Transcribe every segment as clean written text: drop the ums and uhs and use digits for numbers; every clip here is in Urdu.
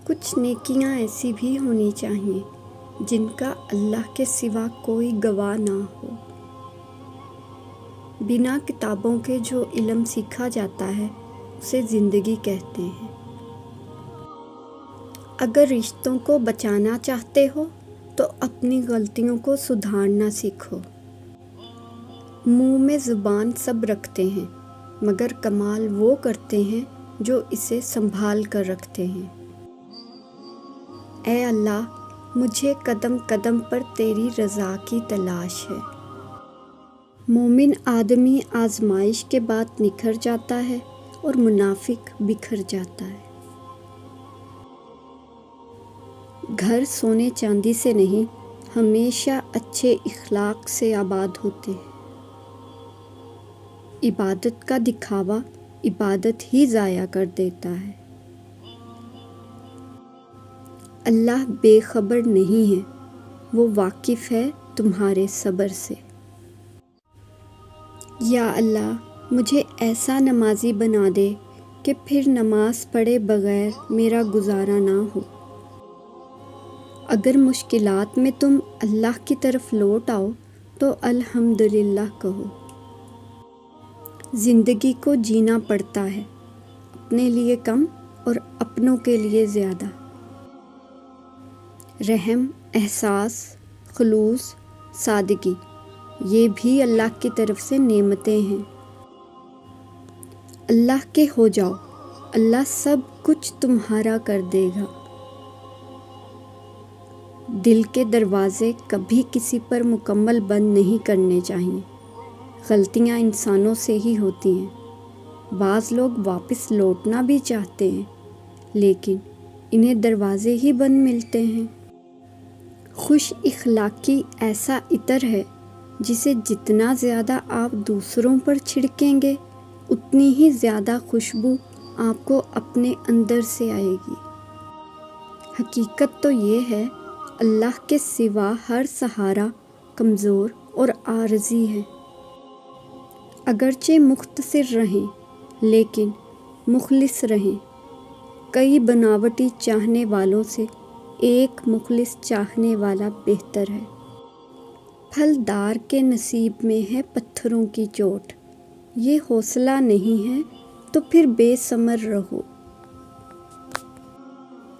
کچھ نیکیاں ایسی بھی ہونی چاہیے جن کا اللہ کے سوا کوئی گواہ نہ ہو۔ بنا کتابوں کے جو علم سیکھا جاتا ہے اسے زندگی کہتے ہیں۔ اگر رشتوں کو بچانا چاہتے ہو تو اپنی غلطیوں کو سدھارنا سیکھو۔ منہ میں زبان سب رکھتے ہیں مگر کمال وہ کرتے ہیں جو اسے سنبھال کر رکھتے ہیں۔ اے اللہ، مجھے قدم قدم پر تیری رضا کی تلاش ہے۔ مومن آدمی آزمائش کے بعد نکھر جاتا ہے اور منافق بکھر جاتا ہے۔ گھر سونے چاندی سے نہیں، ہمیشہ اچھے اخلاق سے آباد ہوتے ہیں۔ عبادت کا دکھاوا عبادت ہی ضائع کر دیتا ہے۔ اللہ بے خبر نہیں ہے، وہ واقف ہے تمہارے صبر سے۔ یا اللہ، مجھے ایسا نمازی بنا دے کہ پھر نماز پڑھے بغیر میرا گزارا نہ ہو۔ اگر مشکلات میں تم اللہ کی طرف لوٹ آؤ تو الحمدللہ کہو۔ زندگی کو جینا پڑتا ہے، اپنے لیے کم اور اپنوں کے لیے زیادہ۔ رحم، احساس، خلوص، سادگی، یہ بھی اللہ کی طرف سے نعمتیں ہیں۔ اللہ کے ہو جاؤ، اللہ سب کچھ تمہارا کر دے گا۔ دل کے دروازے کبھی کسی پر مکمل بند نہیں کرنے چاہیے۔ غلطیاں انسانوں سے ہی ہوتی ہیں۔ بعض لوگ واپس لوٹنا بھی چاہتے ہیں لیکن انہیں دروازے ہی بند ملتے ہیں۔ خوش اخلاقی ایسا عطر ہے جسے جتنا زیادہ آپ دوسروں پر چھڑکیں گے اتنی ہی زیادہ خوشبو آپ کو اپنے اندر سے آئے گی۔ حقیقت تو یہ ہے، اللہ کے سوا ہر سہارا کمزور اور عارضی ہے۔ اگرچہ مختصر رہیں لیکن مخلص رہیں۔ کئی بناوٹی چاہنے والوں سے ایک مخلص چاہنے والا بہتر ہے۔ پھلدار کے نصیب میں ہے پتھروں کی چوٹ، یہ حوصلہ نہیں ہے تو پھر بے ثمر رہو۔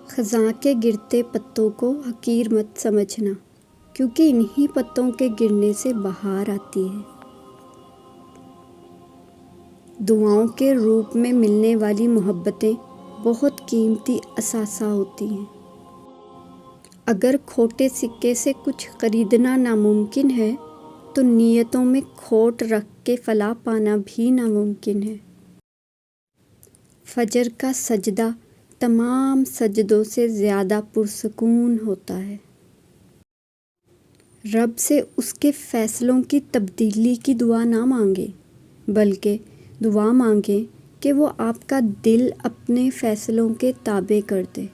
خزاں کے گرتے پتوں کو حقیر مت سمجھنا، کیونکہ انہی پتوں کے گرنے سے بہار آتی ہے۔ دعاؤں کے روپ میں ملنے والی محبتیں بہت قیمتی اثاثہ ہوتی ہیں۔ اگر کھوٹے سکے سے کچھ خریدنا ناممکن ہے تو نیتوں میں کھوٹ رکھ کے فلاح پانا بھی ناممکن ہے۔ فجر کا سجدہ تمام سجدوں سے زیادہ پرسکون ہوتا ہے۔ رب سے اس کے فیصلوں کی تبدیلی کی دعا نہ مانگیں بلکہ دعا مانگیں کہ وہ آپ کا دل اپنے فیصلوں کے تابع کر دے۔